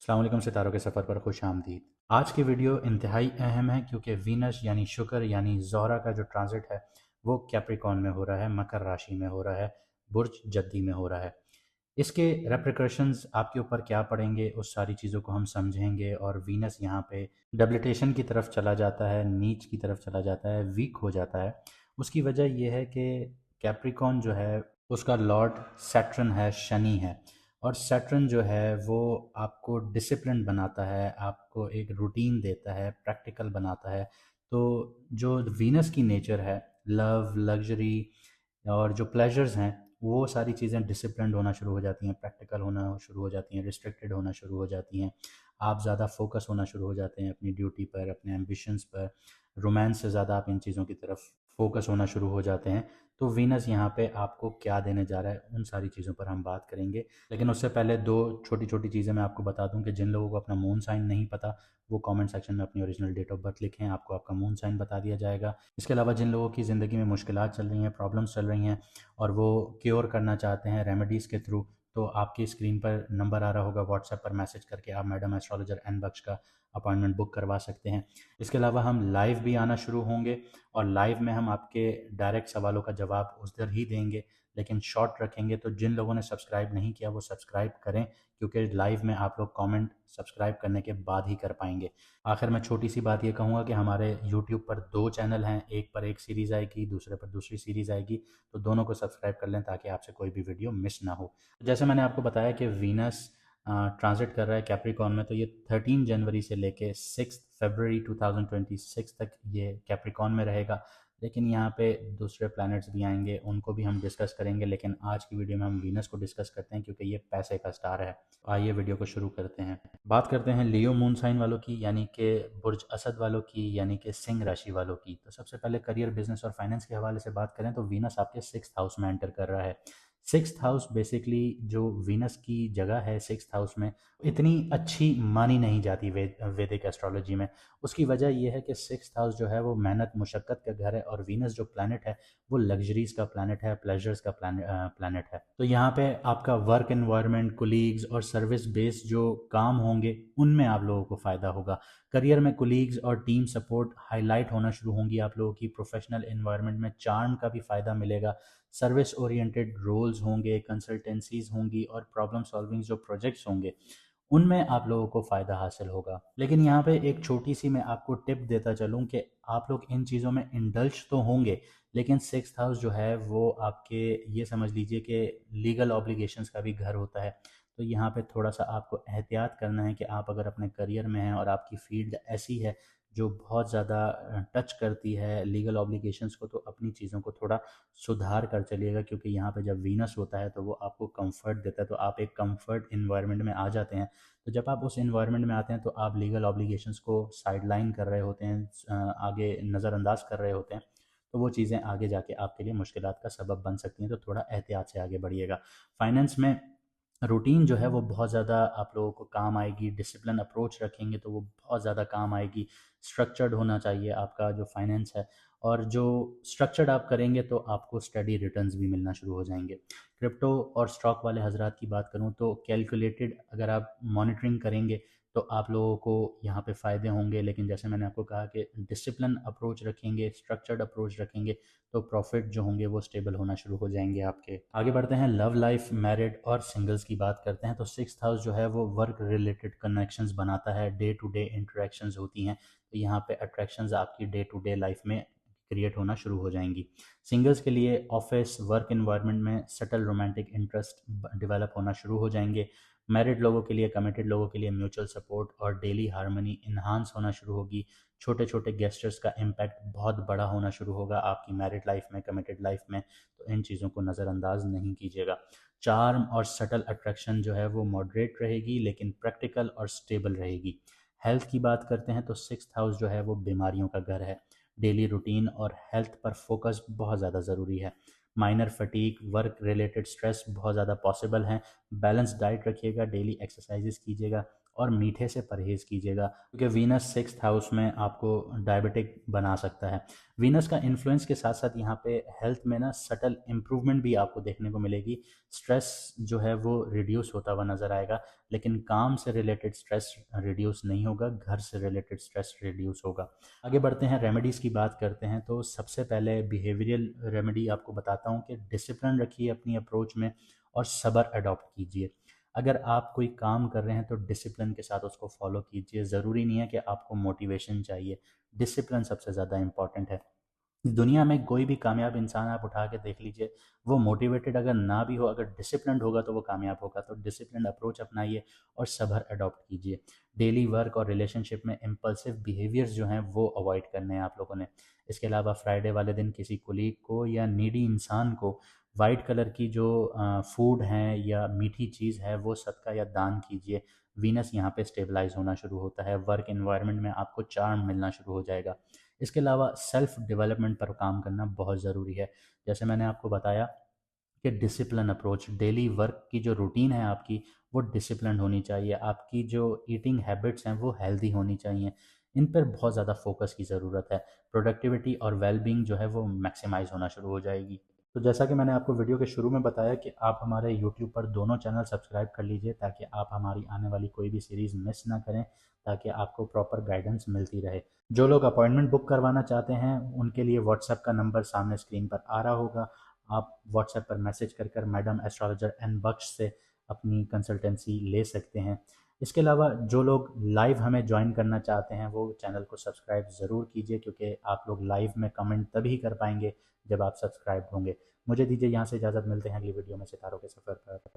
अस्सलाम वालेकुम, सितारों के सफ़र पर खुश आमदीद। आज की वीडियो इंतहाई अहम है क्योंकि वीनस यानी शुक्र यानी ज़ोहरा का जो ट्रांजिट है वो कैप्रिकॉर्न में हो रहा है, मकर राशि में हो रहा है, बुर्ज जद्दी में हो रहा है। इसके रेप्रिकॉशंस आपके ऊपर क्या पड़ेंगे उस सारी चीज़ों को हम समझेंगे। और वीनस यहाँ पे डब्लिटेशन की तरफ चला जाता है, नीच की तरफ चला जाता है, वीक हो जाता है। उसकी वजह यह है कि कैप्रिकॉर्न जो है उसका लॉर्ड सैटर्न है, शनि है। और सैटर्न जो है वो आपको डिसिप्लिन बनाता है, आपको एक रूटीन देता है, प्रैक्टिकल बनाता है। तो जो वीनस की नेचर है, लव, लग्जरी और जो प्लेजर्स हैं, वो सारी चीज़ें डिसिप्लिन्ड होना शुरू हो जाती हैं, प्रैक्टिकल होना शुरू हो जाती हैं, रिस्ट्रिक्टेड होना शुरू हो जाती हैं। आप ज़्यादा फोकस होना शुरू हो जाते हैं अपनी ड्यूटी पर, अपने एम्बिशंस पर। रोमांस से ज़्यादा आप इन चीज़ों की तरफ फोकस होना शुरू हो जाते हैं। तो वीनस यहाँ पे आपको क्या देने जा रहा है, उन सारी चीज़ों पर हम बात करेंगे। लेकिन उससे पहले दो छोटी छोटी चीज़ें मैं आपको बता दूं कि जिन लोगों को अपना मून साइन नहीं पता वो कमेंट सेक्शन में अपनी ओरिजिनल डेट ऑफ बर्थ लिखें, आपको आपका मून साइन बता दिया जाएगा। इसके अलावा जिन लोगों की ज़िंदगी में मुश्किलात चल रही हैं, प्रॉब्लम्स चल रही हैं और वो क्योर करना चाहते हैं रेमेडीज़ के थ्रू, तो आपकी स्क्रीन पर नंबर आ रहा होगा, व्हाट्सएप पर मैसेज करके आप मैडम एस्ट्रोलॉजर एन बख्श का अपॉइंटमेंट बुक करवा सकते हैं। इसके अलावा हम लाइव भी आना शुरू होंगे और लाइव में हम आपके डायरेक्ट सवालों का जवाब उस दर ही देंगे, लेकिन शॉर्ट रखेंगे। तो जिन लोगों ने सब्सक्राइब नहीं किया वो सब्सक्राइब करें, क्योंकि लाइव में आप लोग कमेंट सब्सक्राइब करने के बाद ही कर पाएंगे। आखिर में छोटी सी बात ये कहूँगा कि हमारे यूट्यूब पर दो चैनल हैं, एक पर एक सीरीज़ आएगी, दूसरे पर दूसरी सीरीज़ आएगी। तो दोनों को सब्सक्राइब कर लें ताकि आपसे कोई भी वीडियो मिस ना हो। जैसे मैंने आपको बताया कि वीनस ट्रांजिट कर रहा है कैप्रिकॉर्न में, तो ये 13 जनवरी से लेके 6 फरवरी 2026 तक ये कैप्रिकॉर्न में रहेगा। लेकिन यहाँ पे दूसरे प्लैनेट्स भी आएंगे, उनको भी हम डिस्कस करेंगे, लेकिन आज की वीडियो में हम वीनस को डिस्कस करते हैं क्योंकि ये पैसे का स्टार है। तो आइए वीडियो को शुरू करते हैं। बात करते हैं लियो मून साइन वालों की, यानी कि बुर्ज असद वालों की, यानी कि सिंह राशि वालों की। तो सबसे पहले करियर, बिजनेस और फाइनेंस के हवाले से बात करें तो वीनस आपके 6th हाउस में एंटर कर रहा है। 6th हाउस बेसिकली जो वीनस की जगह है 6th हाउस में, इतनी अच्छी मानी नहीं जाती वैदिक एस्ट्रोलॉजी में। उसकी वजह यह है कि 6th हाउस जो है वो मेहनत मुशक्क़त का घर है और वीनस जो प्लैनेट है वो लग्जरीज का प्लैनेट है, प्लेजर्स का प्लैनेट है। तो यहाँ पे आपका वर्क एनवायरनमेंट, कोलीग्स और सर्विस बेस्ड जो काम होंगे उनमें आप लोगों को फ़ायदा होगा। करियर में कोलीग्स और टीम सपोर्ट हाईलाइट होना शुरू होंगी आप लोगों की। प्रोफेशनल एनवायरनमेंट में चार्म का भी फ़ायदा मिलेगा। सर्विस ओरिएंटेड रोल्स होंगे, कंसल्टेंसीज होंगी और प्रॉब्लम सॉल्विंग जो प्रोजेक्ट्स होंगे उनमें आप लोगों को फ़ायदा हासिल होगा। लेकिन यहाँ पे एक छोटी सी मैं आपको टिप देता चलूँ कि आप लोग इन चीज़ों में इंडल्ज तो होंगे, लेकिन 6th हाउस जो है वो आपके, ये समझ लीजिए कि लीगल ऑब्लिगेशंस का भी घर होता है। तो यहाँ पे थोड़ा सा आपको एहतियात करना है कि आप अगर अपने करियर में हैं और आपकी फील्ड ऐसी है जो बहुत ज़्यादा टच करती है लीगल ऑब्लिगेशंस को, तो अपनी चीज़ों को थोड़ा सुधार कर चलिएगा, क्योंकि यहाँ पे जब वीनस होता है तो वो आपको कंफर्ट देता है, तो आप एक कंफर्ट इन्वायरमेंट में आ जाते हैं। तो जब आप उस इन्वायरमेंट में आते हैं तो आप लीगल ऑब्लिगेशंस को साइडलाइन कर रहे होते हैं, आगे नज़रअंदाज कर रहे होते हैं। तो वो चीज़ें आगे जाके आपके लिए मुश्किलात का सबब बन सकती हैं, तो थोड़ा एहतियात से आगे बढ़िएगा। फाइनेंस में रूटीन जो है वो बहुत ज़्यादा आप लोगों को काम आएगी। डिसिप्लिन अप्रोच रखेंगे तो वो बहुत ज़्यादा काम आएगी। स्ट्रक्चर्ड होना चाहिए आपका जो फाइनेंस है, और जो स्ट्रक्चर्ड आप करेंगे तो आपको स्टडी रिटर्न्स भी मिलना शुरू हो जाएंगे। क्रिप्टो और स्टॉक वाले हजरात की बात करूं तो कैलकुलेटेड अगर आप मॉनिटरिंग करेंगे तो आप लोगों को यहाँ पे फ़ायदे होंगे। लेकिन जैसे मैंने आपको कहा कि डिसिप्लिन अप्रोच रखेंगे, स्ट्रक्चर्ड अप्रोच रखेंगे, तो प्रॉफिट जो होंगे वो स्टेबल होना शुरू हो जाएंगे आपके। आगे बढ़ते हैं, लव लाइफ, मैरिड और सिंगल्स की बात करते हैं। तो 6th हाउस जो है वो वर्क रिलेटेड कनेक्शंस बनाता है, डे टू डे इंटरेक्शंस होती हैं। तो यहाँ पे अट्रैक्शंस आपकी डे टू डे लाइफ में क्रिएट होना शुरू हो जाएंगी। सिंगल्स के लिए ऑफिस वर्क एनवायरनमेंट में सटल रोमांटिक इंटरेस्ट डेवलप होना शुरू हो जाएंगे। मैरिड लोगों के लिए, कमिटेड लोगों के लिए म्यूचुअल सपोर्ट और डेली हार्मनी इन्हांस होना शुरू होगी। छोटे छोटे गेस्टर्स का इम्पैक्ट बहुत बड़ा होना शुरू होगा आपकी मैरिड लाइफ में, कमिटेड लाइफ में। तो इन चीज़ों को नज़रअंदाज नहीं कीजिएगा। चार्म और सटल अट्रैक्शन जो है वो मॉडरेट रहेगी, लेकिन प्रैक्टिकल और स्टेबल रहेगी। हेल्थ की बात करते हैं तो 6th हाउस जो है वो बीमारियों का घर है। डेली रूटीन और हेल्थ पर फोकस बहुत ज़्यादा ज़रूरी है। Minor fatigue, work related stress बहुत ज़्यादा पॉसिबल हैं। बैलेंस डाइट रखिएगा, डेली एक्सरसाइजेस कीजिएगा और मीठे से परहेज़ कीजिएगा, क्योंकि वीनस 6th हाउस में आपको डायबिटिक बना सकता है। वीनस का इन्फ्लुएंस के साथ साथ यहाँ पे हेल्थ में ना सटल इम्प्रूवमेंट भी आपको देखने को मिलेगी। स्ट्रेस जो है वो रिड्यूस होता हुआ नज़र आएगा, लेकिन काम से रिलेटेड स्ट्रेस रिड्यूस नहीं होगा, घर से रिलेटेड स्ट्रेस रिड्यूस होगा। आगे बढ़ते हैं, रेमेडीज़ की बात करते हैं। तो सबसे पहले बिहेवियरल रेमेडी आपको बताता हूँ कि डिसिप्लिन रखिए अपनी अप्रोच में और सब्र अडॉप्ट कीजिए। अगर आप कोई काम कर रहे हैं तो डिसिप्लिन के साथ उसको फॉलो कीजिए। ज़रूरी नहीं है कि आपको मोटिवेशन चाहिए, डिसिप्लिन सबसे ज़्यादा इंपॉर्टेंट है। दुनिया में कोई भी कामयाब इंसान आप उठा के देख लीजिए, वो मोटिवेटेड अगर ना भी हो, अगर डिसिप्लिन्ड होगा तो वो कामयाब होगा। तो डिसिप्लिन अप्रोच अपनाइए और सब्र अडॉप्ट कीजिए। डेली वर्क और रिलेशनशिप में इम्पल्सिव बिहेवियर्स जो हैं वो अवॉइड करने हैं आप लोगों ने। इसके अलावा फ्राइडे वाले दिन किसी कुलीग को या नीडी इंसान को वाइट कलर की जो फूड हैं या मीठी चीज़ है वो सदका या दान कीजिए। वीनस यहाँ पे स्टेबलाइज होना शुरू होता है, वर्क इन्वायरमेंट में आपको चार्म मिलना शुरू हो जाएगा। इसके अलावा सेल्फ डेवलपमेंट पर काम करना बहुत ज़रूरी है। जैसे मैंने आपको बताया कि डिसिप्लिन अप्रोच, डेली वर्क की जो रूटीन है आपकी वो डिसिप्लिन होनी चाहिए। आपकी जो ईटिंग हैबिट्स हैं वो हेल्दी होनी चाहिए। इन पर बहुत ज़्यादा फोकस की ज़रूरत है। प्रोडक्टिविटी और वेलबींग जो है वो मैक्सिमाइज़ होना शुरू हो जाएगी। तो जैसा कि मैंने आपको वीडियो के शुरू में बताया कि आप हमारे यूट्यूब पर दोनों चैनल सब्सक्राइब कर लीजिए, ताकि आप हमारी आने वाली कोई भी सीरीज़ मिस ना करें, ताकि आपको प्रॉपर गाइडेंस मिलती रहे। जो लोग अपॉइंटमेंट बुक करवाना चाहते हैं उनके लिए व्हाट्सएप का नंबर सामने स्क्रीन पर आ रहा होगा। आप व्हाट्सएप पर मैसेज कर मैडम एस्ट्रोलॉजर एन बख्श से अपनी कंसल्टेंसी ले सकते हैं। इसके अलावा जो लोग लाइव हमें ज्वाइन करना चाहते हैं वो चैनल को सब्सक्राइब ज़रूर कीजिए, क्योंकि आप लोग लाइव में कमेंट तभी कर पाएंगे जब आप सब्सक्राइब होंगे। मुझे दीजिए यहाँ से इजाज़त, मिलते हैं अगली वीडियो में सितारों के सफ़र पर।